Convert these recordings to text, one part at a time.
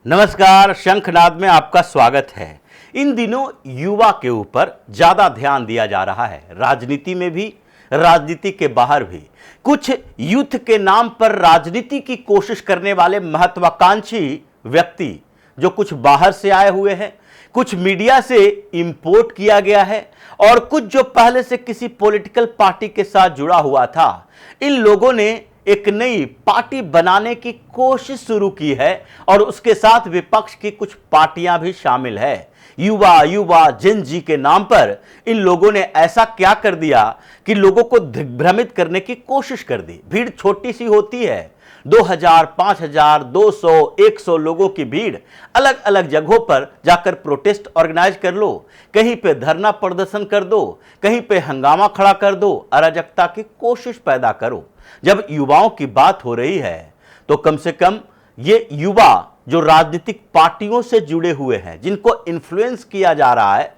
नमस्कार, शंखनाद में आपका स्वागत है। इन दिनों युवा के ऊपर ज्यादा ध्यान दिया जा रहा है, राजनीति में भी, राजनीति के बाहर भी। कुछ यूथ के नाम पर राजनीति की कोशिश करने वाले महत्वाकांक्षी व्यक्ति जो कुछ बाहर से आए हुए हैं, कुछ मीडिया से इंपोर्ट किया गया है और कुछ जो पहले से किसी पॉलिटिकल पार्टी के साथ जुड़ा हुआ था, इन लोगों ने एक नई पार्टी बनाने की कोशिश शुरू की है और उसके साथ विपक्ष की कुछ पार्टियां भी शामिल है। युवा जेन जी के नाम पर इन लोगों ने ऐसा क्या कर दिया कि लोगों को दिग्भ्रमित करने की कोशिश कर दी। भीड़ छोटी सी होती है, 2000, 5000, 200, 100 लोगों की भीड़। अलग अलग जगहों पर जाकर प्रोटेस्ट ऑर्गेनाइज कर लो, कहीं पे धरना प्रदर्शन कर दो, कहीं पे हंगामा खड़ा कर दो, अराजकता की कोशिश पैदा करो। जब युवाओं की बात हो रही है तो कम से कम ये युवा जो राजनीतिक पार्टियों से जुड़े हुए हैं, जिनको इन्फ्लुएंस किया जा रहा है,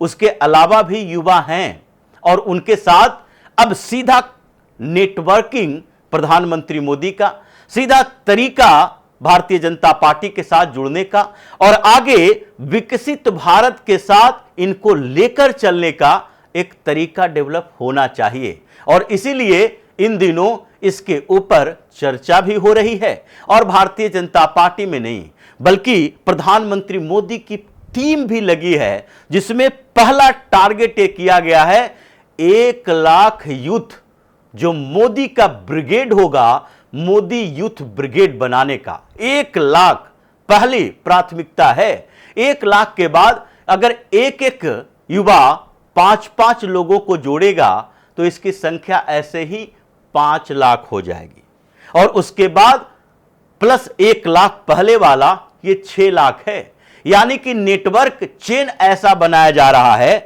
उसके अलावा भी युवा हैं और उनके साथ अब सीधा नेटवर्किंग प्रधानमंत्री मोदी का, सीधा तरीका भारतीय जनता पार्टी के साथ जुड़ने का और आगे विकसित भारत के साथ इनको लेकर चलने का एक तरीका डेवलप होना चाहिए। और इसीलिए इन दिनों इसके ऊपर चर्चा भी हो रही है और भारतीय जनता पार्टी में नहीं बल्कि प्रधानमंत्री मोदी की टीम भी लगी है, जिसमें पहला टारगेट ये किया गया है 1 लाख यूथ जो मोदी का ब्रिगेड होगा, मोदी यूथ ब्रिगेड बनाने का। 1 लाख पहली प्राथमिकता है। 1 लाख के बाद अगर एक एक युवा 5-5 लोगों को जोड़ेगा तो इसकी संख्या ऐसे ही 5 लाख हो जाएगी और उसके बाद प्लस 1 लाख पहले वाला ये 6 लाख है। यानी कि नेटवर्क चेन ऐसा बनाया जा रहा है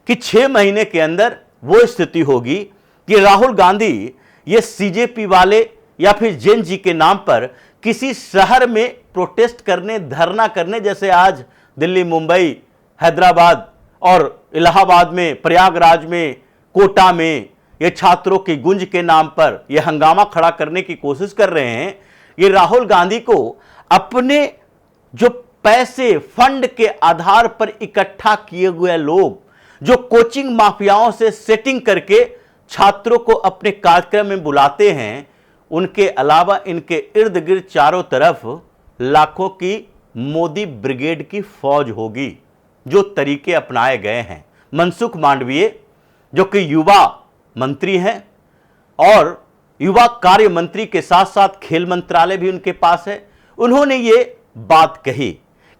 कि 6 महीने के अंदर वो स्थिति होगी कि राहुल गांधी ये सीजेपी वाले या फिर जेन जी के नाम पर किसी शहर में प्रोटेस्ट करने, धरना करने, जैसे आज दिल्ली, मुंबई, हैदराबाद और इलाहाबाद में, प्रयागराज में, कोटा में ये छात्रों की गुंज के नाम पर ये हंगामा खड़ा करने की कोशिश कर रहे हैं। ये राहुल गांधी को अपने जो पैसे फंड के आधार पर इकट्ठा किए हुए लोग, जो कोचिंग माफियाओं से सेटिंग करके छात्रों को अपने कार्यक्रम में बुलाते हैं, उनके अलावा इनके इर्द गिर्द चारों तरफ लाखों की मोदी ब्रिगेड की फौज होगी। जो तरीके अपनाए गए हैं, मनसुख मांडवीय जो कि युवा मंत्री हैं और युवा कार्य मंत्री के साथ साथ खेल मंत्रालय भी उनके पास है, उन्होंने ये बात कही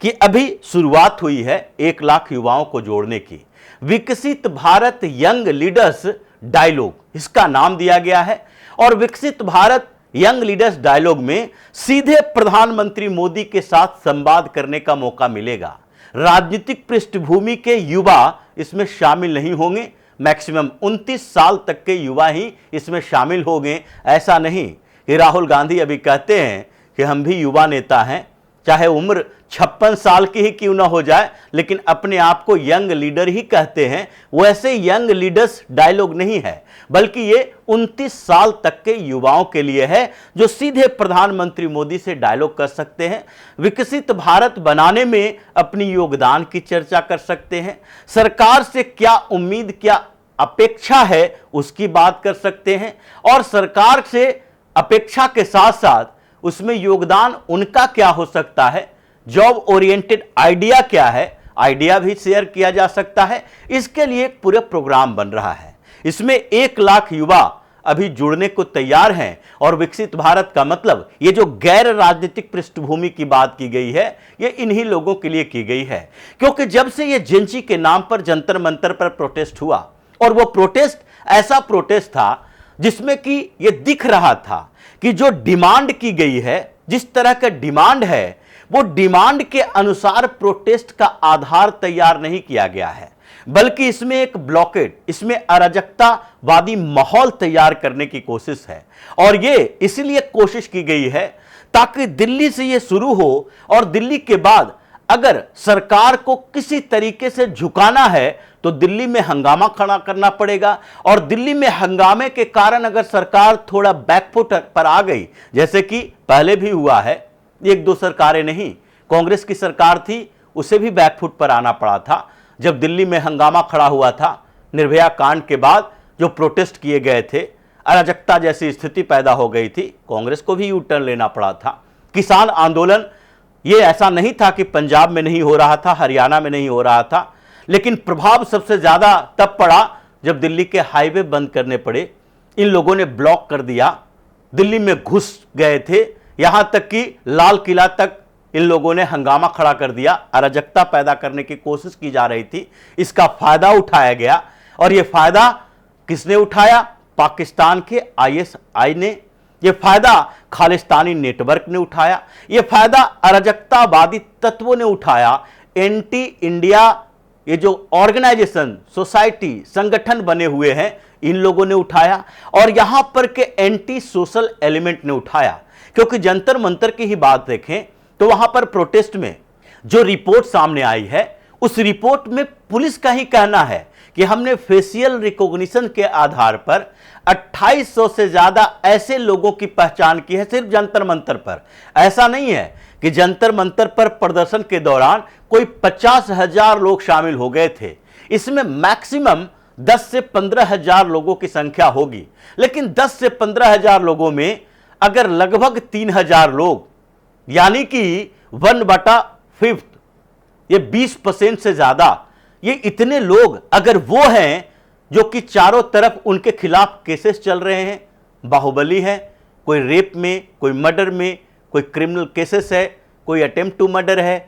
कि अभी शुरुआत हुई है 1 लाख युवाओं को जोड़ने की। विकसित भारत यंग लीडर्स डायलॉग इसका नाम दिया गया है और विकसित भारत यंग लीडर्स डायलॉग में सीधे प्रधानमंत्री मोदी के साथ संवाद करने का मौका मिलेगा। राजनीतिक पृष्ठभूमि के युवा इसमें शामिल नहीं होंगे, मैक्सिमम 29 साल तक के युवा ही इसमें शामिल होंगे। ऐसा नहीं कि राहुल गांधी अभी कहते हैं कि हम भी युवा नेता हैं, चाहे उम्र 56 साल की ही क्यों ना हो जाए, लेकिन अपने आप को यंग लीडर ही कहते हैं। वैसे यंग लीडर्स डायलॉग नहीं है, बल्कि ये 29 साल तक के युवाओं के लिए है जो सीधे प्रधानमंत्री मोदी से डायलॉग कर सकते हैं, विकसित भारत बनाने में अपनी योगदान की चर्चा कर सकते हैं, सरकार से क्या उम्मीद, क्या अपेक्षा है उसकी बात कर सकते हैं और सरकार से अपेक्षा के साथ साथ उसमें योगदान उनका क्या हो सकता है, जॉब ओरिएंटेड आइडिया क्या है, आइडिया भी शेयर किया जा सकता है। इसके लिए एक पूरा प्रोग्राम बन रहा है। इसमें 1 लाख युवा अभी जुड़ने को तैयार हैं और विकसित भारत का मतलब ये जो गैर राजनीतिक पृष्ठभूमि की बात की गई है, ये इन्हीं लोगों के लिए की गई है। क्योंकि जब से ये जेन जी के नाम पर जंतर मंतर पर प्रोटेस्ट हुआ और वो प्रोटेस्ट ऐसा प्रोटेस्ट था जिसमें कि ये दिख रहा था कि जो डिमांड की गई है, जिस तरह का डिमांड है, वो डिमांड के अनुसार प्रोटेस्ट का आधार तैयार नहीं किया गया है, बल्कि इसमें एक ब्लॉकेड, इसमें अराजकतावादी माहौल तैयार करने की कोशिश है। और ये इसलिए कोशिश की गई है ताकि दिल्ली से ये शुरू हो और दिल्ली के बाद अगर सरकार को किसी तरीके से झुकाना है तो दिल्ली में हंगामा खड़ा करना पड़ेगा। और दिल्ली में हंगामे के कारण अगर सरकार थोड़ा बैकफुट पर आ गई, जैसे कि पहले भी हुआ है, एक दो सरकारें नहीं, कांग्रेस की सरकार थी, उसे भी बैकफुट पर आना पड़ा था। जब दिल्ली में हंगामा खड़ा हुआ था निर्भया कांड के बाद, जो प्रोटेस्ट किए गए थे, अराजकता जैसी स्थिति पैदा हो गई थी, कांग्रेस को भी यू टर्न लेना पड़ा था। किसान आंदोलन, ये ऐसा नहीं था कि पंजाब में नहीं हो रहा था, हरियाणा में नहीं हो रहा था, लेकिन प्रभाव सबसे ज्यादा तब पड़ा जब दिल्ली के हाईवे बंद करने पड़े। इन लोगों ने ब्लॉक कर दिया, दिल्ली में घुस गए थे, यहां तक कि लाल किला तक इन लोगों ने हंगामा खड़ा कर दिया, अराजकता पैदा करने की कोशिश की जा रही थी। इसका फायदा उठाया गया, और यह फायदा किसने उठाया? पाकिस्तान के आईएसआई ने, यह फायदा खालिस्तानी नेटवर्क ने उठाया, यह फायदा अराजकतावादी तत्वों ने उठाया। एंटी इंडिया ये जो ऑर्गेनाइजेशन, सोसाइटी, संगठन बने हुए हैं, इन लोगों ने उठाया, और यहां पर के एंटी सोशल एलिमेंट ने उठाया। क्योंकि जंतर मंतर की ही बात देखें तो वहां पर प्रोटेस्ट में जो रिपोर्ट सामने आई है, उस रिपोर्ट में पुलिस का ही कहना है कि हमने फेशियल रिकॉग्निशन के आधार पर 2800 से ज्यादा ऐसे लोगों की पहचान की है सिर्फ जंतर मंतर पर। ऐसा नहीं है कि जंतर मंतर पर प्रदर्शन के दौरान कोई 50,000 लोग शामिल हो गए थे, इसमें मैक्सिमम 10 से 15,000 लोगों की संख्या होगी। लेकिन 10 से 15,000 लोगों में अगर लगभग 3,000 लोग, यानी कि 1/5, ये 20% से ज्यादा, ये इतने लोग अगर वो हैं जो कि चारों तरफ उनके खिलाफ केसेस चल रहे हैं, बाहुबली है, कोई रेप में, कोई मर्डर में, कोई क्रिमिनल केसेस है, कोई अटेम्प्ट टू मर्डर है,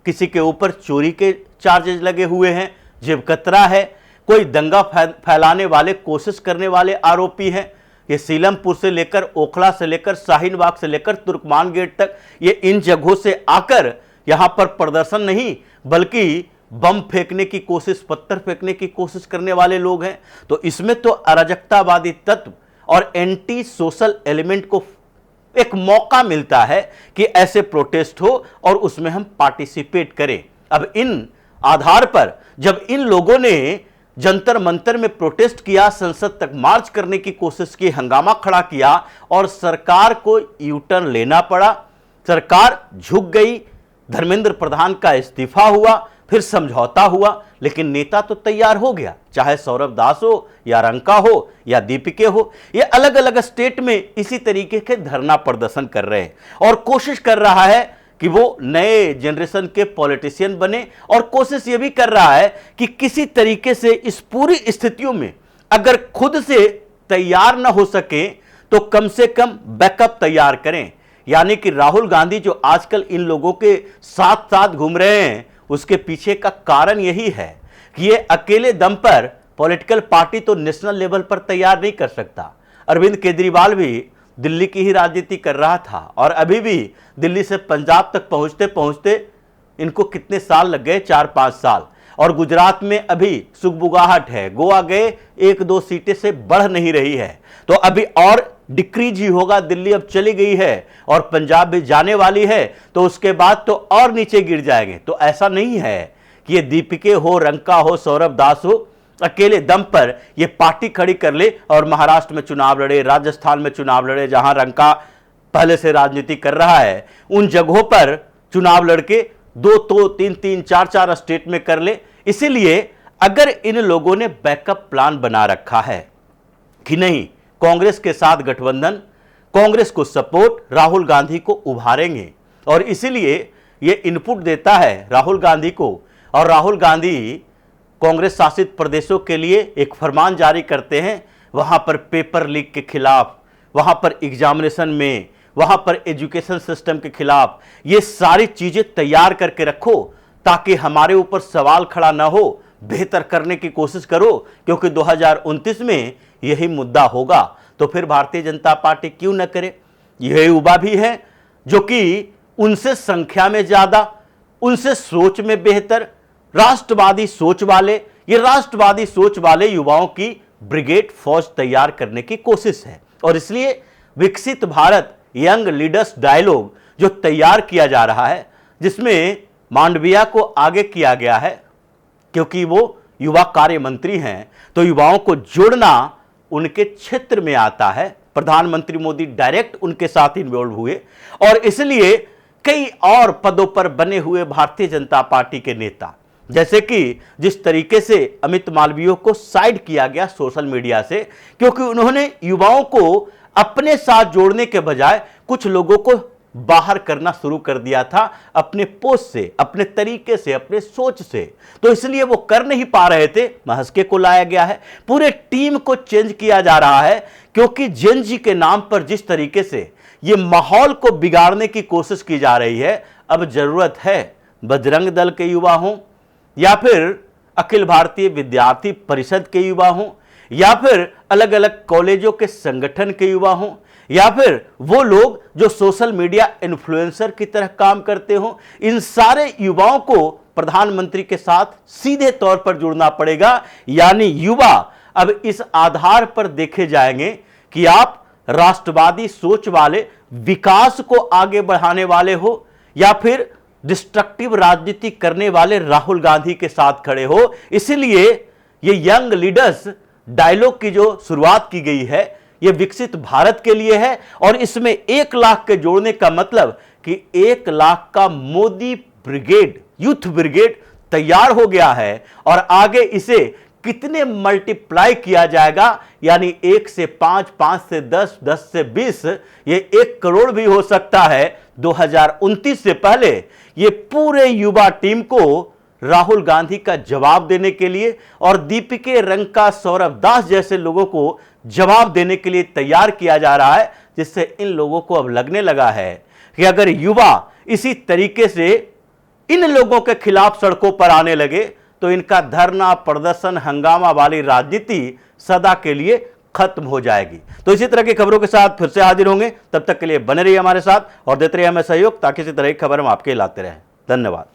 किसी के ऊपर चोरी के चार्जेस लगे हुए हैं, जेब कतरा है, कोई दंगा फैलाने वाले, कोशिश करने वाले आरोपी हैं। ये सीलमपुर से लेकर, ओखला से लेकर, शाहीन बाग से लेकर तुर्कमान गेट तक, ये इन जगहों से आकर यहां पर प्रदर्शन नहीं बल्कि बम फेंकने की कोशिश, पत्थर फेंकने की कोशिश करने वाले लोग हैं। तो इसमें तो अराजकतावादी तत्व और एंटी सोशल एलिमेंट को एक मौका मिलता है कि ऐसे प्रोटेस्ट हो और उसमें हम पार्टिसिपेट करें। अब इन आधार पर जब इन लोगों ने जंतर मंतर में प्रोटेस्ट किया, संसद तक मार्च करने की कोशिश की, हंगामा खड़ा किया, और सरकार को यू टर्न लेना पड़ा, सरकार झुक गई, धर्मेंद्र प्रधान का इस्तीफा हुआ, फिर समझौता हुआ, लेकिन नेता तो तैयार हो गया, चाहे सौरभ दास हो या रंका हो या दीपिके हो, ये अलग अलग स्टेट में इसी तरीके के धरना प्रदर्शन कर रहे हैं, और कोशिश कर रहा है कि वो नए जनरेशन के पॉलिटिशियन बने, और कोशिश ये भी कर रहा है कि किसी तरीके से इस पूरी स्थितियों में अगर खुद से तैयार ना हो सके तो कम से कम बैकअप तैयार करें। यानी कि राहुल गांधी जो आजकल इन लोगों के साथ साथ घूम रहे हैं, उसके पीछे का कारण यही है कि ये अकेले दम पर पॉलिटिकल पार्टी तो नेशनल लेवल पर तैयार नहीं कर सकता। अरविंद केजरीवाल भी दिल्ली की ही राजनीति कर रहा था, और अभी भी दिल्ली से पंजाब तक पहुंचते पहुंचते इनको कितने साल लग गए, 4-5 साल। और गुजरात में अभी सुगबुगाहट है, गोवा गए, 1-2 सीटें से बढ़ नहीं रही है, तो अभी और डिक्रीज ही होगा। दिल्ली अब चली गई है और पंजाब भी जाने वाली है, तो उसके बाद तो और नीचे गिर जाएंगे। तो ऐसा नहीं है कि ये दीपिके हो, रंका हो, सौरभ दास हो, अकेले दम पर ये पार्टी खड़ी कर ले और महाराष्ट्र में चुनाव लड़े, राजस्थान में चुनाव लड़े, जहां रंका पहले से राजनीति कर रहा है, उन जगहों पर चुनाव लड़के 2, 3, 4 स्टेट में कर ले। इसीलिए अगर इन लोगों ने बैकअप प्लान बना रखा है कि नहीं, कांग्रेस के साथ गठबंधन, कांग्रेस को सपोर्ट, राहुल गांधी को उभारेंगे, और इसीलिए ये इनपुट देता है राहुल गांधी को, और राहुल गांधी कांग्रेस शासित प्रदेशों के लिए एक फरमान जारी करते हैं, वहां पर पेपर लीक के खिलाफ, वहां पर एग्जामिनेशन में, वहां पर एजुकेशन सिस्टम के खिलाफ, ये सारी चीजें तैयार करके रखो ताकि हमारे ऊपर सवाल खड़ा ना हो, बेहतर करने की कोशिश करो, क्योंकि 2029 में यही मुद्दा होगा। तो फिर भारतीय जनता पार्टी क्यों न करे। यह युवा भी है जो कि उनसे संख्या में ज्यादा, उनसे सोच में बेहतर, राष्ट्रवादी सोच वाले, ये राष्ट्रवादी सोच वाले युवाओं की ब्रिगेड फौज तैयार करने की कोशिश है। और इसलिए विकसित भारत यंग लीडर्स डायलॉग जो तैयार किया जा रहा है, जिसमें मांडविया को आगे किया गया है, क्योंकि वो युवा कार्य मंत्री हैं, तो युवाओं को जोड़ना उनके क्षेत्र में आता है। प्रधानमंत्री मोदी डायरेक्ट उनके साथ इन्वॉल्व हुए और इसलिए कई और पदों पर बने हुए भारतीय जनता पार्टी के नेता, जैसे कि जिस तरीके से अमित मालवीय को साइड किया गया सोशल मीडिया से, क्योंकि उन्होंने युवाओं को अपने साथ जोड़ने के बजाय कुछ लोगों को बाहर करना शुरू कर दिया था अपने पोस्ट से, अपने तरीके से, अपने सोच से। तो इसलिए वो कर नहीं पा रहे थे, महस्के को लाया गया है, पूरे टीम को चेंज किया जा रहा है, क्योंकि जेन जी के नाम पर जिस तरीके से ये माहौल को बिगाड़ने की कोशिश की जा रही है, अब जरूरत है बजरंग दल के युवा हों या फिर अखिल भारतीय विद्यार्थी परिषद के युवा हों या फिर अलग अलग कॉलेजों के संगठन के युवा हों या फिर वो लोग जो सोशल मीडिया इन्फ्लुएंसर की तरह काम करते हों, इन सारे युवाओं को प्रधानमंत्री के साथ सीधे तौर पर जुड़ना पड़ेगा। यानी युवा अब इस आधार पर देखे जाएंगे कि आप राष्ट्रवादी सोच वाले, विकास को आगे बढ़ाने वाले हो या फिर डिस्ट्रक्टिव राजनीति करने वाले राहुल गांधी के साथ खड़े हो। इसलिए ये यंग लीडर्स डायलॉग की जो शुरुआत की गई है, ये विकसित भारत के लिए है और इसमें 1 लाख के जोड़ने का मतलब कि 1 लाख का मोदी ब्रिगेड, यूथ ब्रिगेड तैयार हो गया है और आगे इसे कितने मल्टीप्लाई किया जाएगा, यानी 1 से 5, 5 से 10, 10 से 20, ये 1 करोड़ भी हो सकता है 2029 से पहले। ये पूरे युवा टीम को राहुल गांधी का जवाब देने के लिए और दीपिके रंका, सौरभ दास जैसे लोगों को जवाब देने के लिए तैयार किया जा रहा है, जिससे इन लोगों को अब लगने लगा है कि अगर युवा इसी तरीके से इन लोगों के खिलाफ सड़कों पर आने लगे तो इनका धरना, प्रदर्शन, हंगामा वाली राजनीति सदा के लिए खत्म हो जाएगी। तो इसी तरह की खबरों के साथ फिर से हाजिर होंगे, तब तक के लिए बने रहिए हमारे साथ और देते रहिए हमें सहयोग, ताकि इसी तरह की खबर हम आपके लाते रहें। धन्यवाद।